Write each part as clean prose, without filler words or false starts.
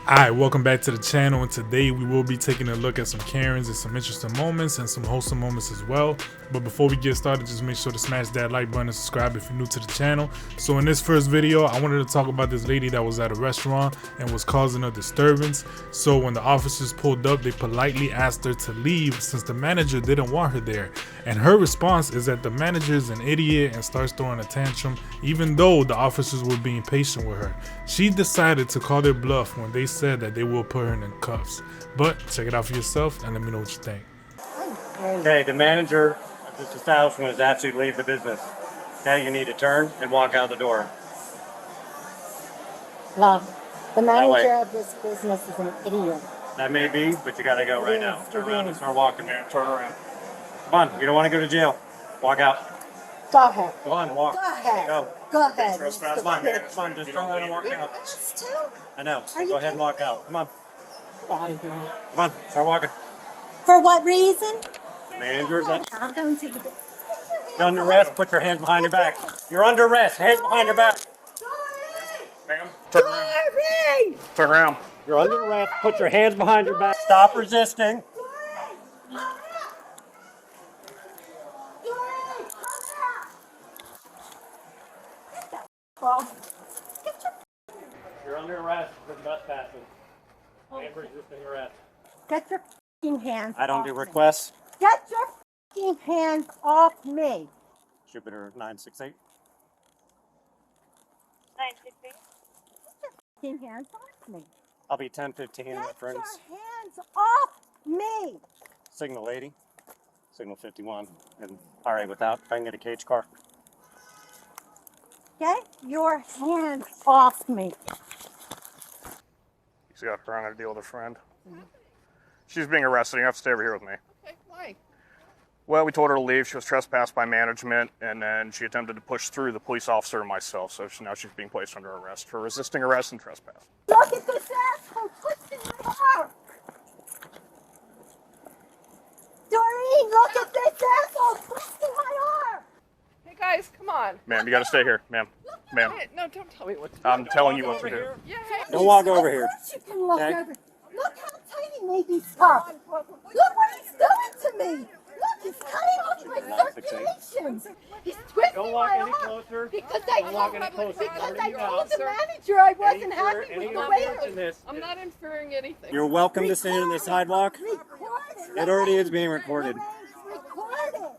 Alright, welcome back to the channel, and today we will be taking a look at some Karens and some interesting moments and some wholesome moments as well. But before we get started, just make sure to smash that like button and subscribe if you're new to the channel. So in this first video, I wanted to talk about this lady that was at a restaurant and was causing a disturbance. So when the officers pulled up, they politely asked her to leave since the manager didn't want her there. And her response is that the manager is an idiot and starts throwing a tantrum even though the officers were being patient with her. She decided to call their bluff when they said that they will put her in cuffs. But check it out for yourself and let me know what you think. Okay, the manager of this establishment has asked you to leave the business. Now you need to turn and walk out the door. No, the manager of this business is an idiot. That may be, but you gotta go right now. Turn around and start walking there. Turn around. Come on, you don't want to go to jail. Walk out. Go ahead. Go on, walk. Go ahead. Go. Go ahead. Come on, man. Come on, just turn around and walk out. I know. Go ahead and walk out. Come on. Come on, start walking. For what reason? The manager's up. I'm going to the... You're under arrest. Put your hands behind your back. You're under arrest. Hands behind your back. Ma'am, turn around. Turn around. You're under arrest. Put your hands behind your back. Stop resisting. You're under arrest for trespassing and resisting arrest. Get your f***ing hands I don't off do me. requests. Get your f***ing hands off me. Jupiter 968. 968. Get your f***ing hands off me. I'll be 1015, Get my friends. your hands off me. Signal 80, signal 51, and all right with that. If I can get a cage car. Get your hands off me. She's got her on a deal with a friend. She's being arrested. You have to stay over here with me. Okay, why? Well, we told her to leave. She was trespassed by management, and then she attempted to push through the police officer and myself. So now she's being placed under arrest for resisting arrest and trespass. Look at this asshole twisting my arm. Doreen, look at this asshole twisting my arm. Hey guys, come on. Ma'am, you got to stay here, ma'am. Ma'am, Hey, no, don't tell me what to do. I'm telling you what to do. Yeah, hey. Don't walk over here. Of course you can look Okay. over. Look how tight he made these cuffs. Look what he's doing to me. Look, he's cutting off my circulation. He's twisting Don't walk my any arm closer. because Don't walk any closer. because I Already told the know. manager I wasn't happy with Any the more way mention this. I'm not inferring anything. You're welcome to stand on the sidewalk. It already is being recorded.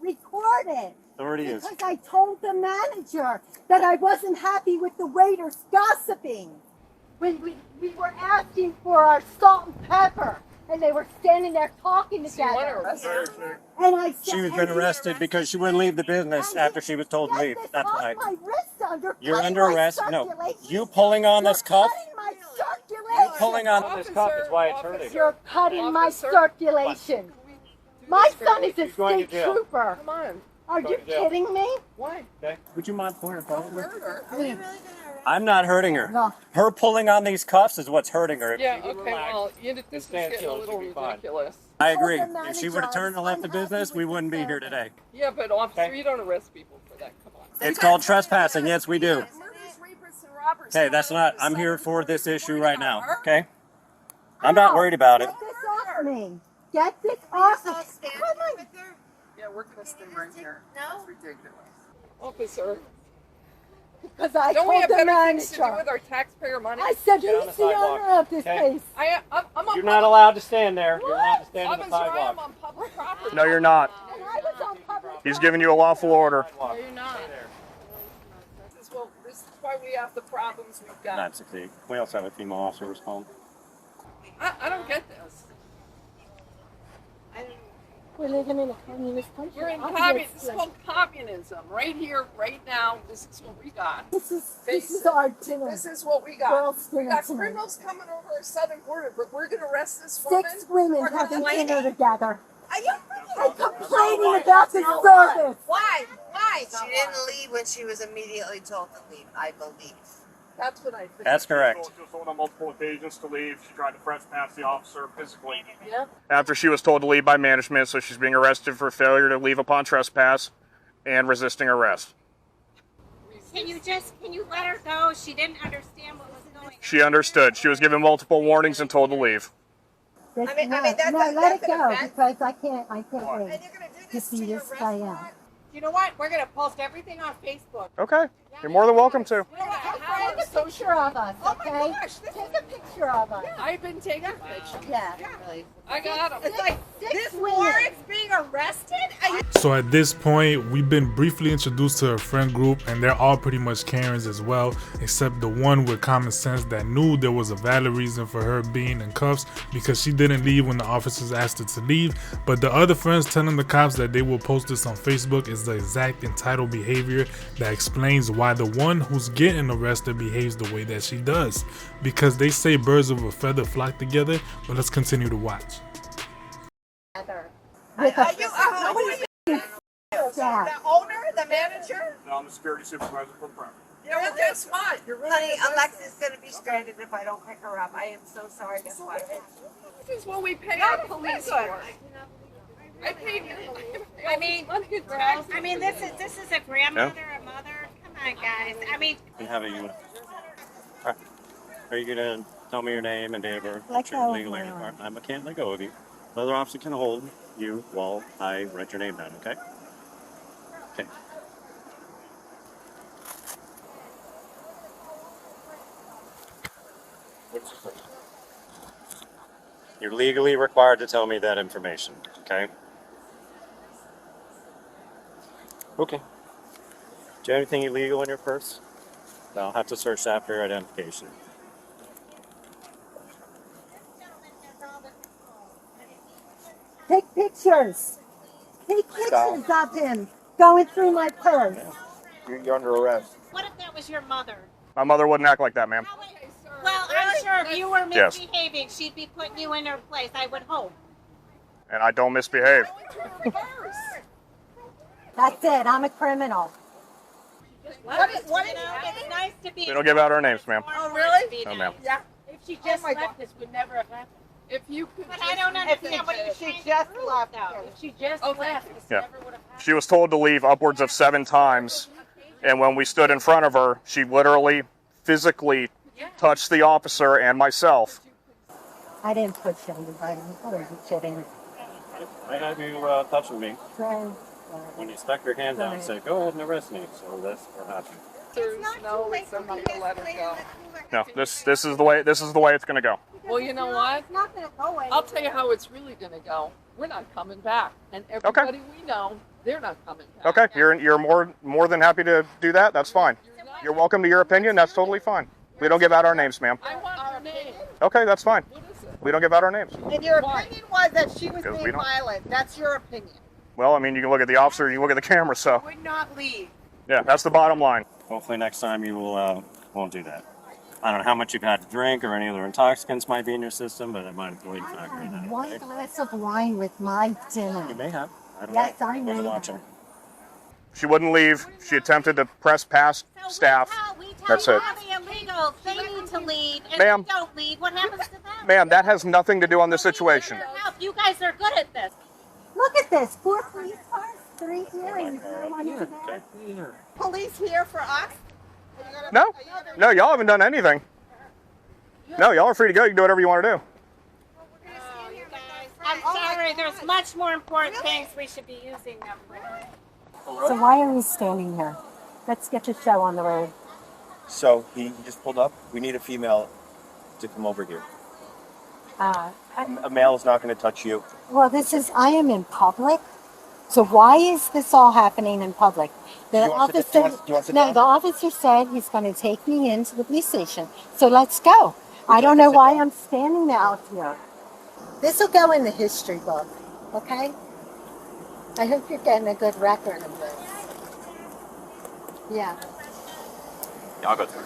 Record it. It already is. Because I told the manager that I wasn't happy with the waiters gossiping. When we were asking for our salt and pepper, and they were standing there talking So you want to together. arrest her? And I said, She was been arrested because she wouldn't leave the business after she was told to leave. That's why. You're under arrest. No, you pulling on this cuff. You pulling on this cuff is why it's hurting. You're cutting my Officer. circulation. My son is a going to state jail. trooper. Come on. Are you kidding me? Why? Okay. Would you mind pulling her phone? Hurt her. I'm not hurting her. No. Her pulling on these cuffs is what's hurting her. If Yeah, she would okay, relax, well, this is stand getting a still, little she'll be fine. ridiculous. I agree. Told the If she would have manager turned and left the I'm unhappy business, we with wouldn't be the here today. Yeah, but officer, Okay. you don't arrest people for that. Come on. It's called trespassing. Yes, we do. Okay, that's not. I'm here for this issue right now. Okay. I'm not worried about it. Get this off me. Get this off me. Come on. Yeah, we're gonna stay right here. No. That's ridiculous. Officer, Because I don't we told have the better things to do manager. with our taxpayer money? I said, Get on the who's the sidewalk. owner of this Okay. place? I'm on You're not allowed to stand there. You're What? allowed to stand on the Officer, I am sidewalk. on public property. No, you're not. And I was on public He's giving you a lawful order. No, you're not. This is why we have the problems we've got. Not succeed. We also have a female officer respond. I don't get this. We're living in a communist country. We're in I'm communism. This is just- called communism. Right here, right now, this is what we got. This is our dinner. This is what we got. Girls' We dinner got tonight. criminals coming over our southern border, but we're going to arrest this woman. 6 women We're having complaining. dinner together. Are you And complaining about the service. Why? Why? She didn't leave when she was immediately told to leave, I believe. That's what I think. That's correct. She was told on multiple occasions to leave. She tried to trespass the officer physically. Yeah. After she was told to leave by management, so she's being arrested for failure to leave upon trespass and resisting arrest. Can you let her go? She didn't understand what was going She understood. She was given multiple warnings and told to leave. This, I mean, no, that's no, a- let it that's an go offense. because I can't wait And you're gonna do to this see to your this guy out. restaurant? You know what? We're gonna post everything on Facebook. Okay. You're more than welcome to. We're gonna have Take a social. picture of us, Oh my okay? gosh, this Take a picture of us. I've been taking pictures. Yeah. I got them. It's like Six this women. Warren's being arrested. So at this point, we've been briefly introduced to her friend group, and they're all pretty much Karens as well, except the one with common sense that knew there was a valid reason for her being in cuffs because she didn't leave when the officers asked her to leave. But the other friends telling the cops that they will post this on Facebook is the exact entitled behavior that explains why the one who's getting arrested behaves the way that she does. Because they say birds of a feather flock together, but let's continue to watch. With Are a you? Who are you? staff. The owner, the manager? No, I'm the security supervisor for the property. Yeah, well, guess what? You're really Honey, the best. Alexa's gonna be stranded if I don't pick her up. I am so sorry. Guess what? This is what we pay our police for. I paid you. I mean, this is a grandmother, a mother. Come on, guys. I mean, And have you. Are you gonna tell me your name and date of birth? Let Your go of legal my age. arm. I can't let go of you. Another officer can hold you while I write your name down. Okay. Okay. You're legally required to tell me that information. Okay. Okay. Do you have anything illegal in your purse? I'll have to search after your identification. Take pictures. Take pictures of him going through my purse. You're under arrest. what if that was your mother? My mother wouldn't act like that, ma'am. Well, I'm sure if you were Yes. misbehaving, she'd be putting you in her place, I would hope. And I don't misbehave. That's it. I'm a criminal. What is, it's nice to be. We don't give out our names, ma'am. Oh, really? No, ma'am. Yeah. If she just my left, this would never have happened. If you could. But I don't understand what you're she trying just to prove, left. though. If she just Oh, thank left, you. this Yeah. never would have happened. She was told to leave upwards of 7 times, and when we stood in front of her, she literally, physically touched the officer and myself. I didn't push anybody. What are you kidding? I have you touching me. Friend. When you stuck your hand out and said, go ahead and arrest me. So that's what happened. There's no reason not to let her go. No, this is the way it's going to go. Well, you know what? It's not going to go anywhere. I'll tell you how it's really going to go. We're not coming back, and everybody we know, they're not coming back. Okay, you're more than happy to do that. That's fine. You're welcome to your opinion. That's totally fine. We don't give out our names, ma'am. I want her name. Okay, that's fine. What is it? We don't give out our names. And your Why? opinion was that she was Because we being don't- violent. That's your opinion. Well, I mean, you can look at the officer, you can look at the camera, so Would not leave. yeah, that's the bottom line. Hopefully next time you will won't do that. I don't know how much you've had to drink or any other intoxicants might be in your system, but it might avoid factoring that. One Okay? glass of wine with my You dinner. may have. I don't Yes, know. I know. Wasn't watching. She wouldn't leave. She attempted to press past So staff. we tell That's you it. all the illegals, they need to leave, and Ma'am. they don't leave. What happens to them? Ma'am, that has nothing to do on this Let situation. her help. You guys are good at this. Look at this. 4 police cars, 3 hearings. No one is there. Police here for us? No, y'all haven't done anything. No, y'all are free to go. You can do whatever you want to do. Oh, you guys. I'm sorry, there's much more important things we should be using them for. So why are we standing here? Let's get the show on the road. So he just pulled up. We need a female to come over here. A male is not going to touch you. Well, I am in public. So why is this all happening in public? The You want to sit- officer, you want to sit no, down? the officer said he's going to take me into the police station. So let's go. I don't know why I'm standing out here. This will go in the history book, okay? I hope you're getting a good record of this. Yeah. Yeah, I'll go through.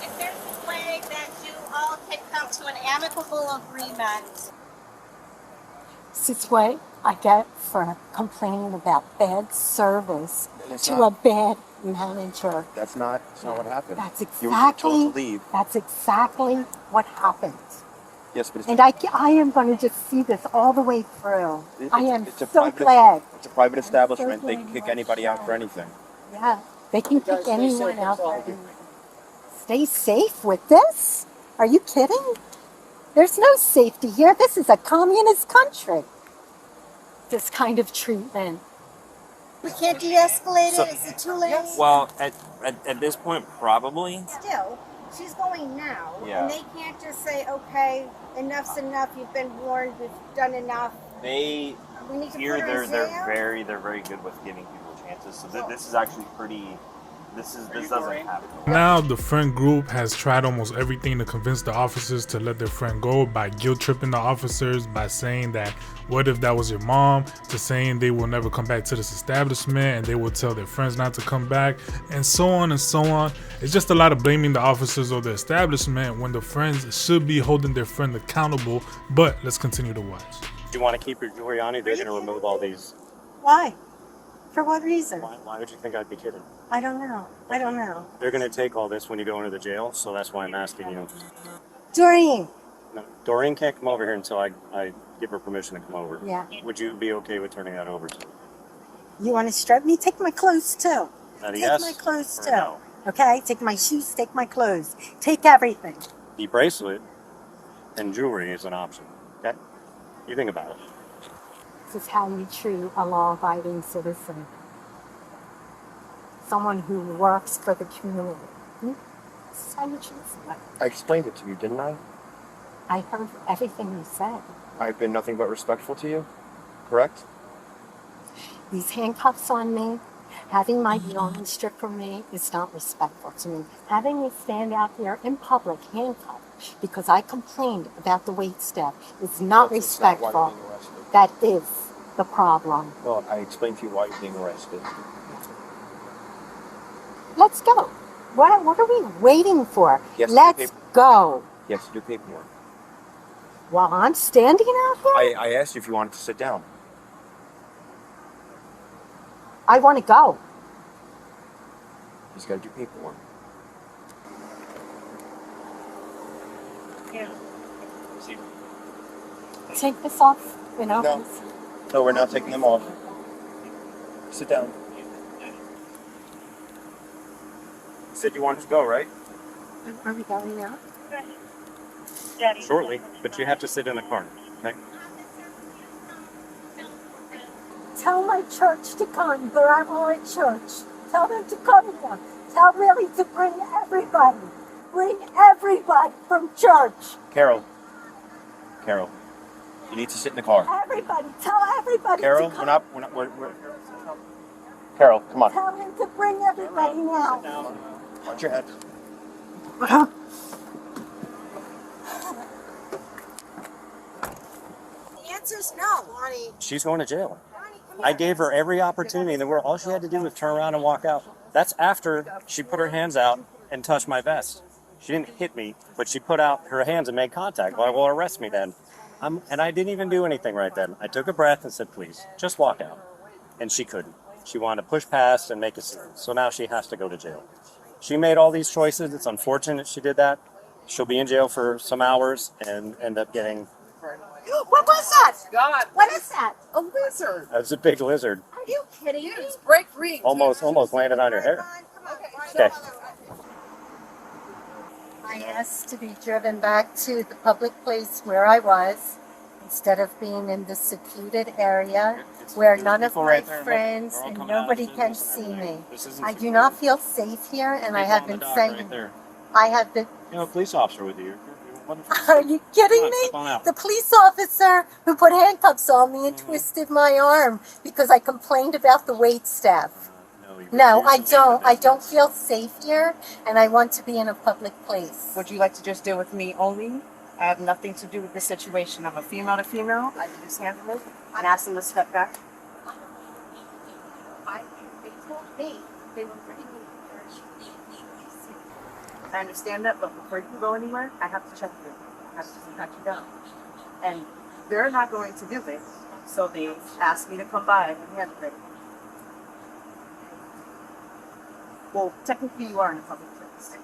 If there's a way that you all can come to an amicable agreement. This is what I get for complaining about bad service It's to not- a bad manager. That's not what happened. That's You were told exactly, to leave. that's exactly what happened. Yes, but it's, And I am going to just see this all the way through. I am it's a so private- glad. It's a private establishment. So They can kick anybody out for anything. Yeah, they can kick anyone out. For anything. stay safe with this? Are you kidding? There's no safety here. This is a communist country. This kind of treatment. We can't de-escalate it? Is it too late? Well, at this point, probably. Still, she's going now. Yeah. And they can't just say, okay, enough's enough, you've been warned, we've done enough. They We need to here put her in they're jail? very good with giving people chances. So this is actually pretty. This doesn't happen. Now the friend group has tried almost everything to convince the officers to let their friend go, by guilt tripping the officers, by saying that what if that was your mom, to saying they will never come back to this establishment and they will tell their friends not to come back, and so on and so on. It's just a lot of blaming the officers or the establishment when the friends should be holding their friend accountable. But let's continue to watch. Do you want to keep your jewelry on you? They're going to remove all these. Why? For what reason? Why would you think I'd be kidding? I don't know. I don't know. They're going to take all this when you go into the jail, so that's why I'm asking you. Doreen. No, Doreen can't come over here until I give her permission to come over. Yeah. Would you be okay with turning that over to her? You want to strip me? Take my clothes too. That a Take yes my clothes or too. no? Okay? Take my shoes, take my clothes. Take everything. The bracelet and jewelry is an option. Okay? You think about it. This is how you treat a law-abiding citizen. Someone who works for the community. This is how you treat someone. I explained it to you, didn't I? I heard everything you said. I've been nothing but respectful to you, correct? These handcuffs on me, having my belongings stripped from me is not respectful to me. Having me stand out here in public handcuffed because I complained about the wait staff is not That's not why respectful. you're being arrested. That is the problem. Well, I explained to you why you're being arrested. Let's go. What are we waiting for? Yes, Let's go. Yes, do paperwork. While I'm standing out here, I asked you if you wanted to sit down. I want to go. You just got to do paperwork. Yeah. Take this off, No. No, we're not taking them off. Sit down. You said you wanted to go, right? Are we going now? Shortly, but you have to sit in the car. Okay? Tell my church to come, but I'm all at church. Tell them to come here. Tell Millie to bring everybody. Bring everybody from church. Carol, you need to sit in the car. Everybody. Tell everybody Carol, to come. we're Carol, come on. Tell him to bring everybody now. Watch your head. The answer's no. Honey, She's going to jail. I gave her every opportunity in the world. All she had to do was turn around and walk out. That's after she put her hands out and touched my vest. She didn't hit me, but she put out her hands and made contact. Well, arrest me then. And I didn't even do anything right then. I took a breath and said, please, just walk out. And she couldn't. She wanted to push past and make a scene. So now she has to go to jail. She made all these choices. It's unfortunate she did that. She'll be in jail for some hours and end up getting... What was that? God, What is that? a lizard. It's a big lizard. Are you kidding me? It's break rings. Almost landed on your hair. Okay. I asked to be driven back to the public place where I was, instead of being in the secluded area where none of my friends and nobody can see me. I do not feel safe here, and I have been saying, I have been, You know, a police officer with you. are you kidding me? Step on out. The police officer who put handcuffs on me and twisted my arm because I complained about the wait staff. No, I don't. I don't feel safe here, and I want to be in a public place. Would you like to just deal with me only? I have nothing to do with this situation. I'm a female to female. I can just handle it and ask them to step back. They told me they were bringing me I understand that, but before you can go anywhere, I have to check you. I have to pat you down. And they're not going to do it, so they asked me to come by and handle it. Well, technically you are in a public place.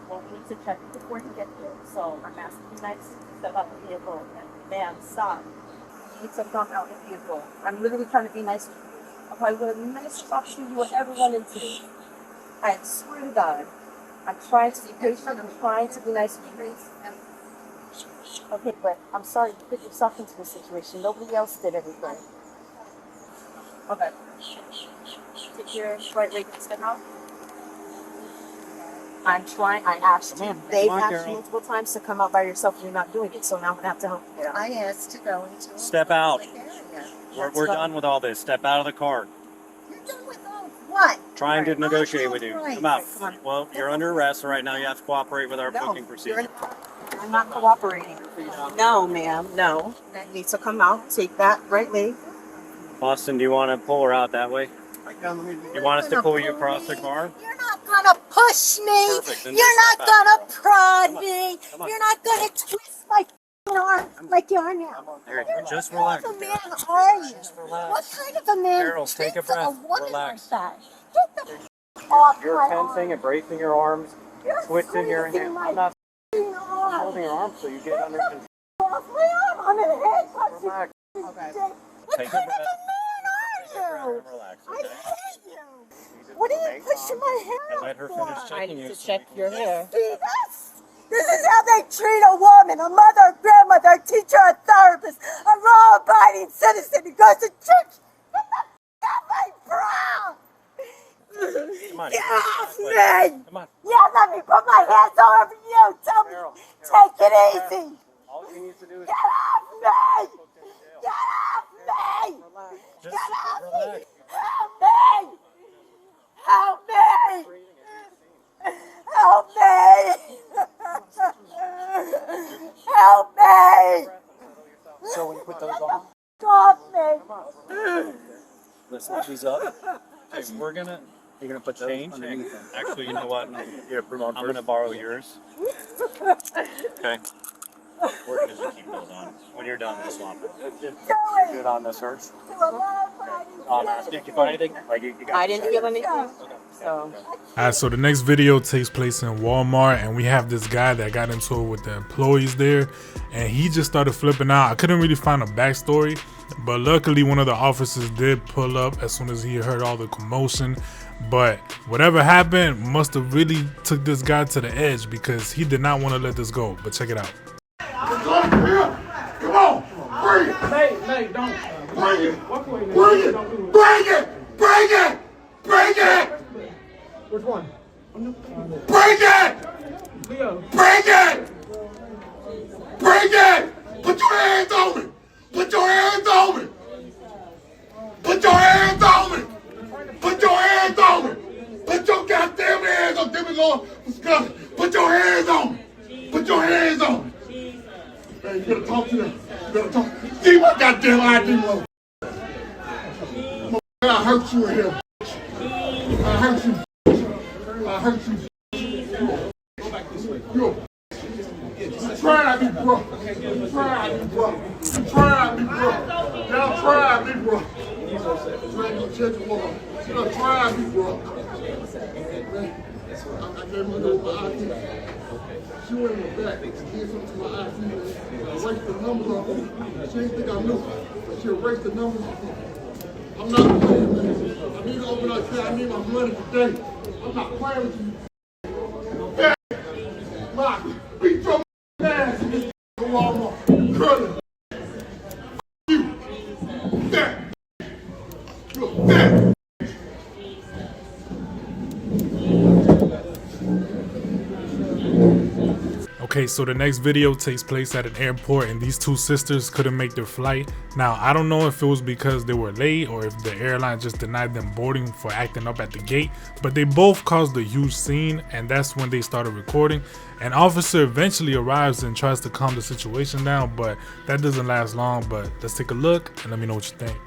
Well, we need to check it before you get here, so I'm asking you nicely to step out the vehicle and ma'am, stop. You need to come out the vehicle. I'm literally trying to be nice with you. If I would have been nice, I'll shoot you would ever run into. I swear to God. I'm trying to be patient. I'm trying to be nice to you. Okay, but I'm sorry you put yourself into this situation. Nobody else did everything. Okay. Take your right leg and step out. I'm trying. I asked you. They've asked you multiple times to come out by yourself and you're not doing it. So now I'm going to have to help you. I asked to go into Step out. We're done with all this. Step out of the car. You're done with all what? Trying to negotiate with you. Right. Come out. Come on. Well, you're under arrest, so right now you have to cooperate with our booking procedure. I'm not cooperating. No, ma'am. No. You need to come out. Take that right leg. Austin, do you want to pull her out that way? You want us to pull you across the car? You're not gonna push me. Perfect. Then You're just not step out. gonna prod me. Come on. You're not gonna twist my arm like you are now. There, just relax. What kind of a man are you? relax. What kind of a man Carol, take a treats breath. woman Relax. like that? Get the off You're my tensing arm. and bracing your arms, You're twisting your squeezing hand. my I'm not arm. holding your arm so you get under control. Off my arm. I'm in a head punch. Relax. Okay. What Take a kind of breath. a man are you? Relax, I okay? hate you. What are you pushing my hair And up let her for? finish I checking need you. to check your hair. See this? This is how they treat a woman, a mother, a grandmother, a teacher, a therapist, a law-abiding citizen who goes to church. Get the f off my bra! Come on. Get off me! Come on. Yeah, let me put my hands all over you. Tell me, Carol, take it easy. All she needs to do is Get off me! Get off me! just Get off me! relax. Help me! Help me! Help me! Help me! So when you put those on, Stop me! listen, she's up. Okay, you're gonna put change. Actually, you know what? I'm gonna borrow yours. Okay. We're gonna just keep those on. When you're done, we'll swap it. Good on this hurts. Did you find anything? Like you got I didn't feel anything. So. Alright, so the next video takes place in Walmart, and we have this guy that got into it with the employees there, and he just started flipping out. I couldn't really find a backstory, but luckily one of the officers did pull up as soon as he heard all the commotion. But whatever happened must have really took this guy to the edge, because he did not want to let this go. But check it out. Come on, bring it. Nate, don't. Bring it. Bring it. Bring it. Bring it. Bring it. Which one? Bring it. Leo. Bring it. Bring it. Put your hands on me. Put your hands on me. Put your hands on me. Put your hands on me. Put your goddamn hands on me. Put your hands on me. Put your hands on me. Hey, you better talk to them. You better talk. See what goddamn ID was. I hurt you in here. I hurt you. I hurt you. Go back this way. Yo. Try me, bro. Try me, bro. Try me, bro. Y'all try me, bro. Try me, check the wall. Try me, bro. I gave her my ID. She went in the back and did something to my ID. Erased the numbers off of me. She didn't think I knew, but she erased the numbers off of me. I'm not playing, man. I need to open up. I need my money today. I'm not playing with you. Man, Mark, beat your ass in this Walmart. Curly. You. That. You're that. Okay, so the next video takes place at an airport, and these two sisters couldn't make their flight. Now, I don't know if it was because they were late or if the airline just denied them boarding for acting up at the gate, but they both caused a huge scene, and that's when they started recording. An officer eventually arrives and tries to calm the situation down, but that doesn't last long. But let's take a look and let me know what you think.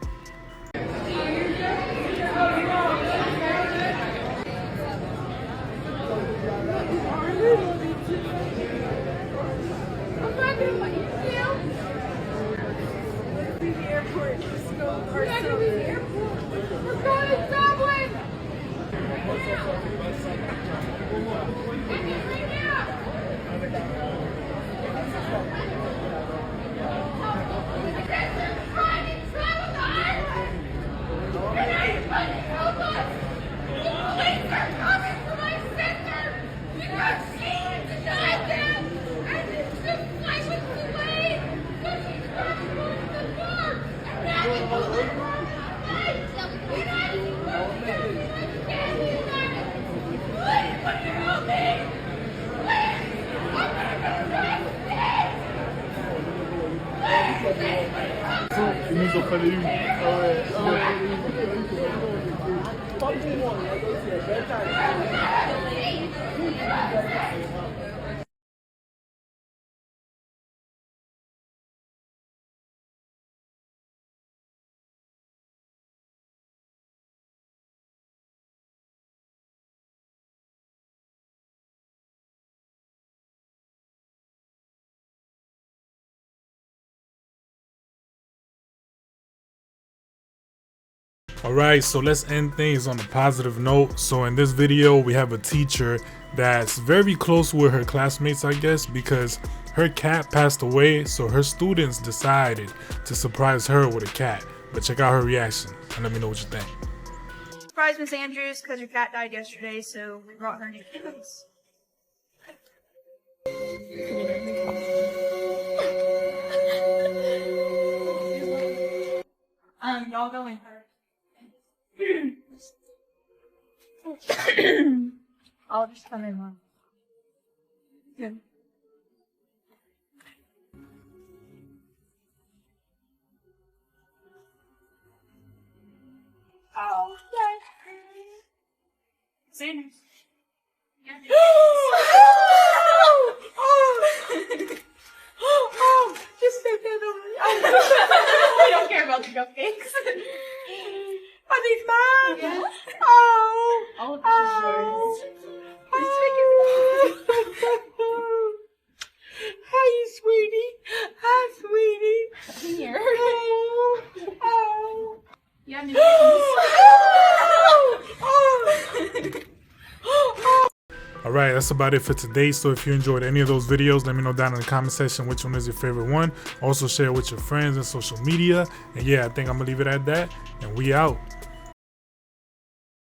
Alright, so let's end things on a positive note. So in this video, we have a teacher that's very close with her classmates, I guess, because her cat passed away, so her students decided to surprise her with a cat. But check out her reaction and let me know what you think. Surprise Miss Andrews because her cat died yesterday, so we brought her new kittens. Y'all go in first. I'll just come in one. Good. Oh, yes. Sanders. Yeah. Oh, just step that over. I don't care about the cupcakes. Are these mine? Yeah. Oh. Oh. Hi, sweetie. Hi, sweetie. Here. Oh. Yeah, I'm Alright, that's about it for today. So if you enjoyed any of those videos, let me know down in the comment section which one is your favorite one. Also share with your friends and social media. And yeah, I think I'm gonna leave it at that. And we out.